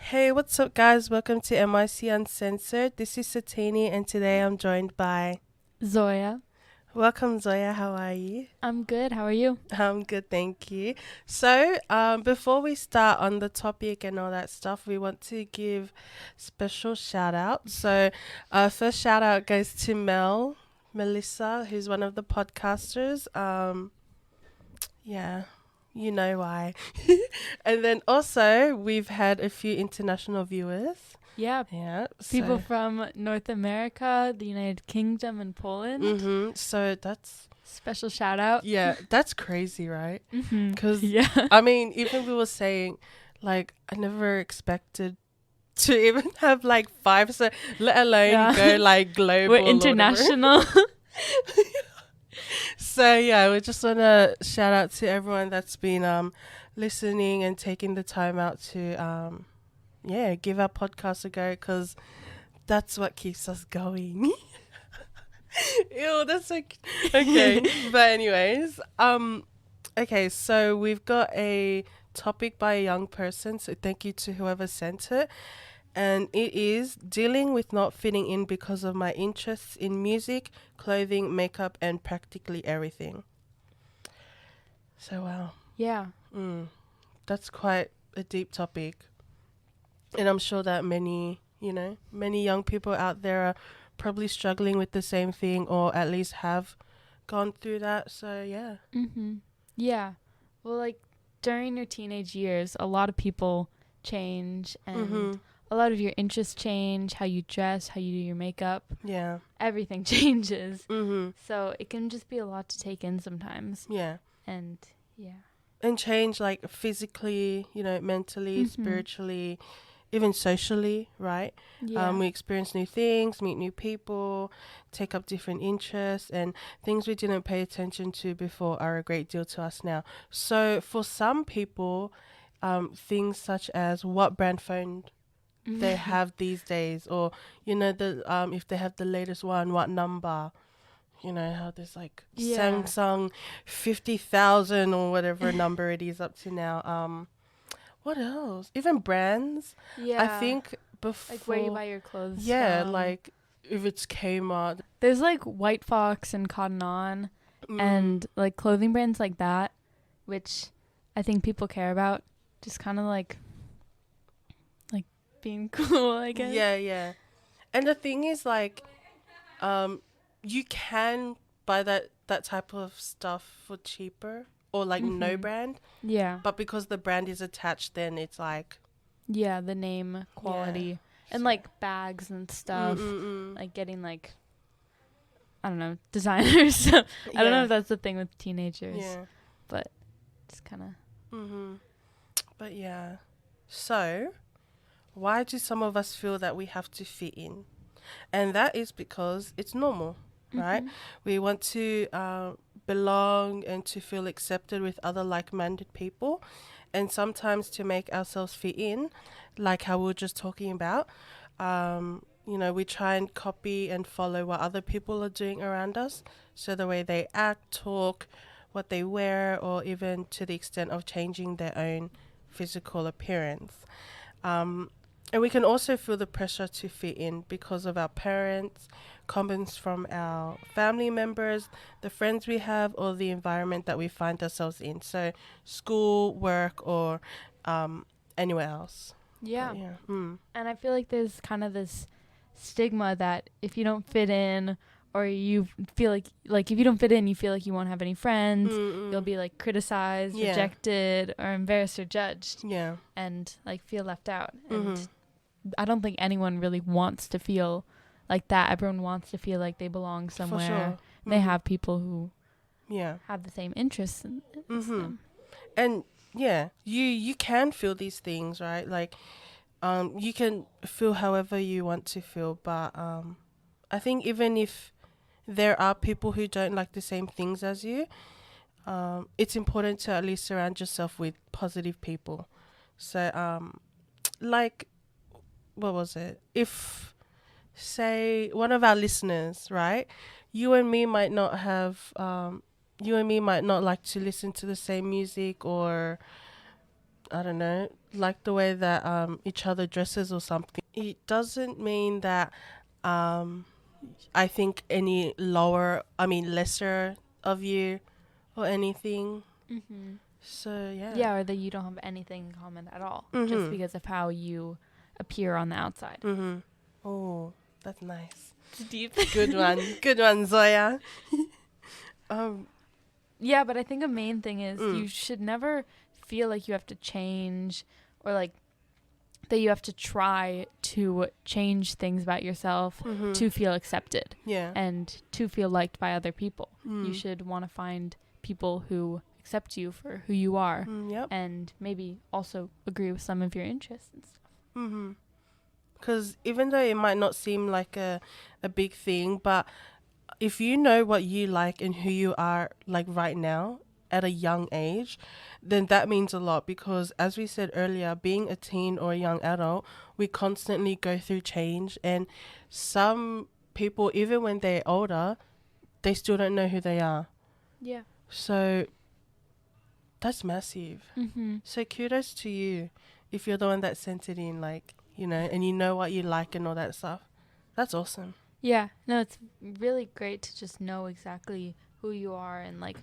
Hey, what's up, guys? Welcome to MYC Uncensored. This is Satini, and today I'm joined by Zoya. Welcome, Zoya. How are you? I'm good. How are you? I'm good, thank you. So, before we start on the topic and all that stuff, we want to give special shout out. So, first shout out goes to Melissa, who's one of the podcasters. Yeah, you know why. And then also, we've had a few international viewers. Yeah. Yeah. People from North America, the United Kingdom, and Poland. Mm-hmm. So that's Special shout out. yeah, that's crazy, right? Mm-hmm. Because Yeah. I mean, even we were saying, like, I never expected to even have like 5, so let alone go like global. We're international. So yeah, we just wanna shout out to everyone that's been listening and taking the time out to give our podcast a go, because that's what keeps us going. Ew, that's like okay. But anyways, okay, so we've got a topic by a young person, so thank you to whoever sent it. And it is dealing with not fitting in because of my interests in music, clothing, makeup, and practically everything. So wow. Yeah. That's quite a deep topic. And I'm sure that many young people out there are probably struggling with the same thing, or at least have gone through that. So yeah. Mm-hmm. Yeah. Well, like during your teenage years, a lot of people change, and a lot of your interests change, how you dress, how you do your makeup. Yeah. Everything changes. Mm-hmm. So it can just be a lot to take in sometimes. Yeah. And yeah. And change, like, physically, mentally, spiritually, even socially, right? Yeah. We experience new things, meet new people, take up different interests, and things we didn't pay attention to before are a great deal to us now. So for some people, things such as what brand phone they have these days, or if they have the latest one, what number, how there's like Samsung 50,000 or whatever number it is up to now. What else? Even brands. Yeah. I think before, like where you buy your clothes from. like if it's Kmart. There's like White Fox and Cotton On and like clothing brands like that, which I think people care about, just kind of like being cool, I guess. Yeah. And the thing is, like, you can buy that type of stuff for cheaper, or like no brand. Yeah. But because the brand is attached, then it's like, Yeah, the name, quality, and like bags and stuff. Like getting like, I don't know, designers. I don't know if that's the thing with teenagers. Yeah. But just kind of. But yeah. So, why do some of us feel that we have to fit in? And that is because it's normal, right? We want to belong and to feel accepted with other like-minded people. And sometimes to make ourselves fit in, like how we were just talking about, we try and copy and follow what other people are doing around us. So the way they act, talk, what they wear, or even to the extent of changing their own physical appearance. And we can also feel the pressure to fit in because of our parents, comments from our family members, the friends we have, or the environment that we find ourselves in. So school, work, or anywhere else. Yeah. Yeah. And I feel like there's kind of this stigma that if you don't fit in, or you feel like if you don't fit in, you feel like you won't have any friends. You'll be like criticized, rejected, or embarrassed or judged. Yeah. And like feel left out. And I don't think anyone really wants to feel like that. Everyone wants to feel like they belong somewhere. For sure. They have people who have the same interests as them. And yeah, you can feel these things, right? Like, you can feel however you want to feel, but I think even if there are people who don't like the same things as you, it's important to at least surround yourself with positive people. So, like, what was it? If, say, one of our listeners, right? You and me might not like to listen to the same music, or I don't know, like the way that each other dresses or something, it doesn't mean that I think any lesser of you or anything. Mm-hmm. So yeah. Yeah, or that you don't have anything in common at all, Mm-hmm. just because of how you appear on the outside. Mm-hmm. Oh, that's nice. Deep. Good one, Zoya. Yeah, but I think a main thing is Mm. you should never feel like you have to change, or like that you have to try to change things about yourself Mm-hmm. to feel accepted Yeah. and to feel liked by other people. Mm. You should want to find people who accept you for who you are, Yep. and maybe also agree with some of your interests and stuff. Mm-hmm. Because even though it might not seem like a big thing, but if you know what you like and who you are like right now at a young age, then that means a lot, because as we said earlier, being a teen or a young adult, we constantly go through change, and some people, even when they're older, they still don't know who they are. Yeah. So that's massive. Mm-hmm. So kudos to you if you're the one that sent it in, like, you know, and you know what you like and all that stuff. That's awesome. Yeah. No, it's really great to just know exactly who you are and like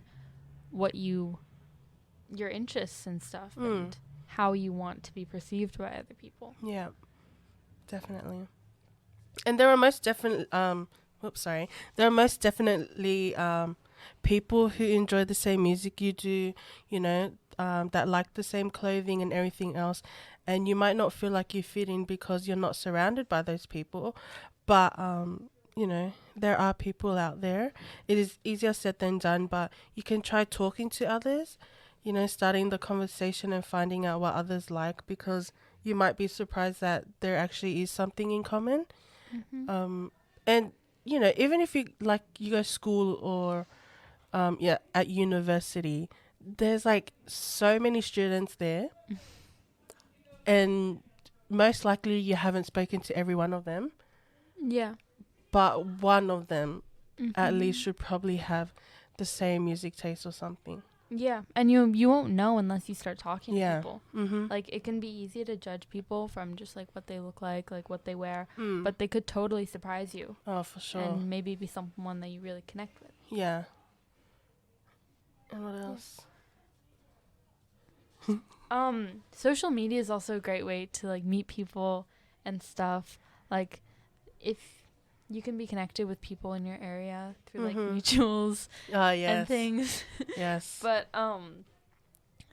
what your interests and stuff, and how you want to be perceived by other people. Yeah, definitely. And there are most definitely people who enjoy the same music you do, you know, that like the same clothing and everything else, and you might not feel like you fit in because you're not surrounded by those people, but you know, there are people out there. It is easier said than done, but you can try talking to others, you know, starting the conversation and finding out what others like, because you might be surprised that there actually is something in common. Mm-hmm. And you know, even if you go to school or at university, there's like so many students there, and most likely you haven't spoken to every one of them, Yeah. but one of them at Mm-hmm. least should probably have the same music taste or something. Yeah, and you won't know unless you start talking to Yeah. people. Mm-hmm. Like, it can be easy to judge people from just like what they look like what they wear, Mm. but they could totally surprise you. Oh, for sure. And maybe be someone that you really connect with. Yeah. And what else? Social media is also a great way to like meet people and stuff. Like, if you can be connected with people in your area through like mutuals Yes. and things. Yes. But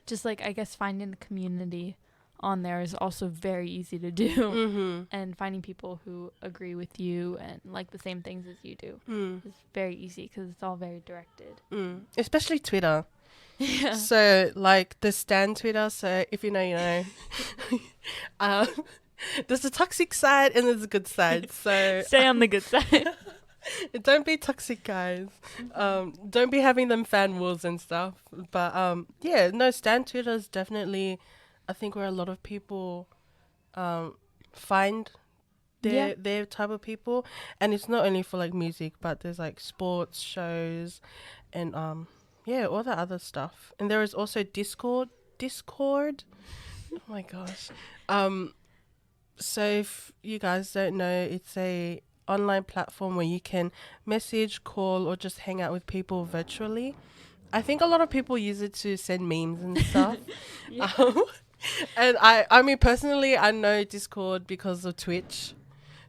just like, I guess finding the community on there is also very easy to do. Mm-hmm. And finding people who agree with you and like the same things as you do is very easy because it's all very directed. Especially Twitter. Yeah. So like the Stan Twitter. So if you know, you know. There's a toxic side and there's a good side. So Stay on the good side. don't be toxic, guys. Don't be having them fan wars and stuff. But yeah, no, Stan Twitter is definitely, I think, where a lot of people find their type of people, and it's not only for like music, but there's like sports shows, and all that other stuff. And there is also Discord. Oh my gosh. So if you guys don't know, it's a online platform where you can message, call, or just hang out with people virtually. I think a lot of people use it to send memes and stuff. And I mean, personally, I know Discord because of Twitch.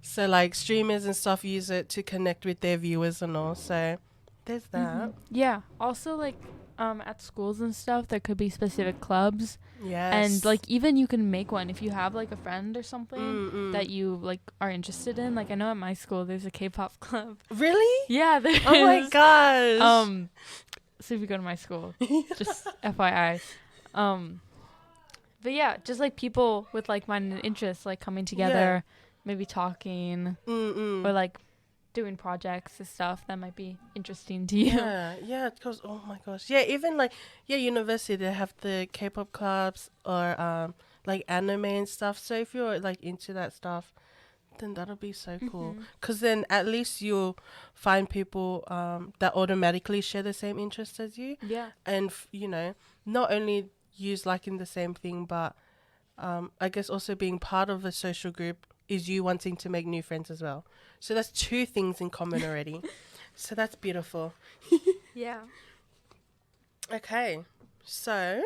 So like streamers and stuff use it to connect with their viewers and all. So there's that. Yeah. Also, like, at schools and stuff, there could be specific clubs. Yes. And like, even you can make one if you have like a friend or something that you like are interested in. Like, I know at my school there's a K-pop club. Really? Yeah, there is. Oh my gosh. So if you go to my school, just FYI. But yeah, just like people with like-minded interests, like coming together, maybe talking, or like doing projects and stuff that might be interesting to you. Yeah, because oh my gosh, yeah, even like university they have the K-pop clubs or like anime and stuff. So if you're like into that stuff, then that'll be so cool. Because then at least you'll find people that automatically share the same interests as you. Yeah. And you know, not only use liking the same thing, but I guess also being part of a social group is you wanting to make new friends as well. So that's 2 things in common already. So that's beautiful. Yeah. Okay, so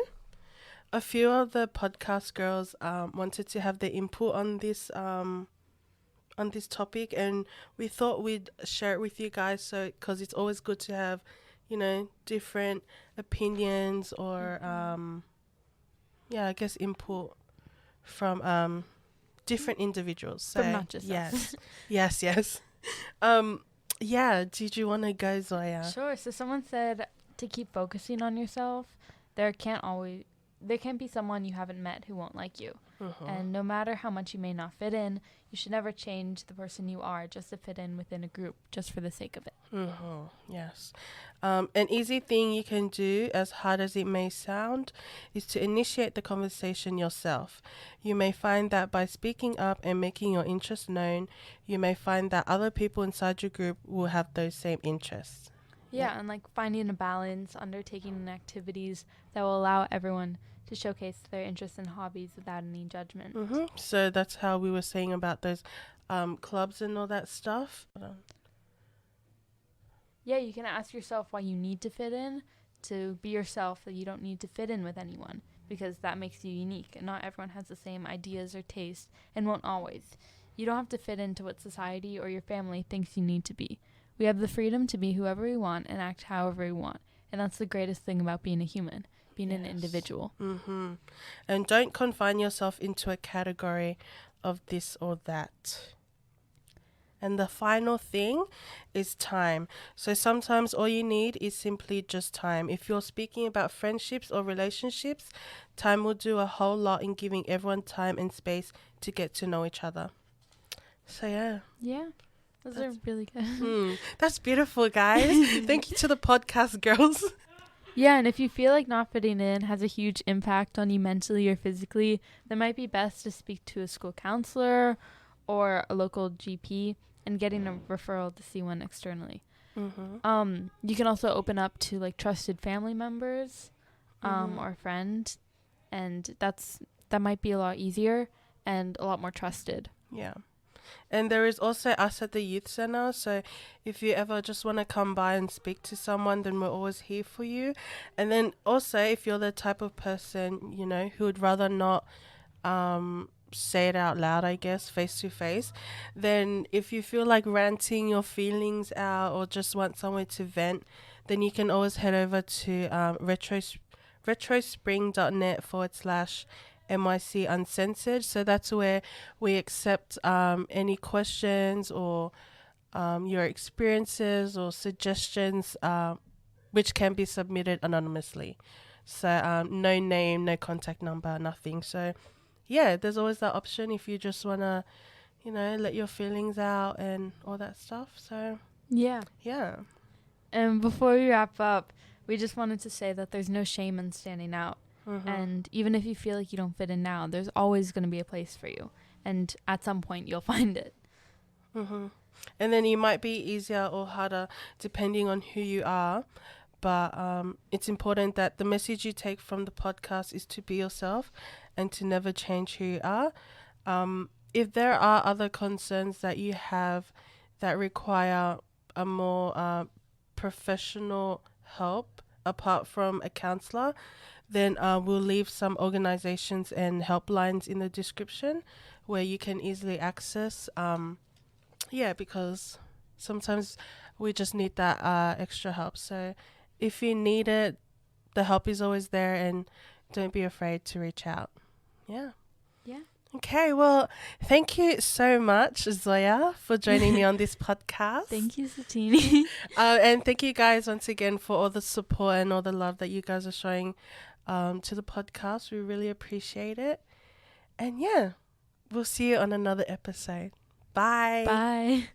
a few of the podcast girls wanted to have their input on this topic, and we thought we'd share it with you guys. So, because it's always good to have, different opinions or I guess input from different individuals. So, From not just us. yes. Did you want to go, Zoya? Sure. So someone said to keep focusing on yourself. There can't be someone you haven't met who won't like you. And no matter how much you may not fit in, you should never change the person you are just to fit in within a group, just for the sake of it. Yes. An easy thing you can do, as hard as it may sound, is to initiate the conversation yourself. You may find that by speaking up and making your interests known, you may find that other people inside your group will have those same interests. Yeah, and like finding a balance, undertaking activities that will allow everyone to showcase their interests and hobbies without any judgment. So that's how we were saying about those clubs and all that stuff. Yeah, you can ask yourself why you need to fit in, to be yourself, that you don't need to fit in with anyone, because that makes you unique, and not everyone has the same ideas or tastes, and won't always. You don't have to fit into what society or your family thinks you need to be. We have the freedom to be whoever we want and act however we want, and that's the greatest thing about being a human, being an individual. And don't confine yourself into a category of this or that. And the final thing is time. So sometimes all you need is simply just time. If you're speaking about friendships or relationships, time will do a whole lot in giving everyone time and space to get to know each other. So Yeah, those are really good. That's beautiful, guys. Thank you to the podcast girls. Yeah, and if you feel like not fitting in has a huge impact on you mentally or physically, then it might be best to speak to a school counselor or a local GP and getting a referral to see one externally. You can also open up to like trusted family members or a friend, and that might be a lot easier and a lot more trusted. Yeah. And there is also us at the youth center. So if you ever just want to come by and speak to someone, then we're always here for you. And then also if you're the type of person, who would rather not say it out loud, I guess, face to face, then if you feel like ranting your feelings out or just want somewhere to vent, then you can always head over to retrospring.net/MYC Uncensored. So that's where we accept any questions or your experiences or suggestions, which can be submitted anonymously. So no name, no contact number, nothing. So yeah, there's always that option if you just want to, let your feelings out and all that stuff. So yeah. And before we wrap up, we just wanted to say that there's no shame in standing out. And even if you feel like you don't fit in now, there's always going to be a place for you. And at some point, you'll find it. And then it might be easier or harder depending on who you are. But it's important that the message you take from the podcast is to be yourself and to never change who you are. If there are other concerns that you have that require a more professional help apart from a counselor, then we'll leave some organizations and helplines in the description where you can easily access. Because sometimes we just need that extra help. So if you need it, the help is always there, and don't be afraid to reach out. Yeah. Okay, well, thank you so much, Zoya, for joining me on this podcast. Thank you, Satini. And thank you guys once again for all the support and all the love that you guys are showing to the podcast. We really appreciate it. And yeah, we'll see you on another episode. Bye. Bye.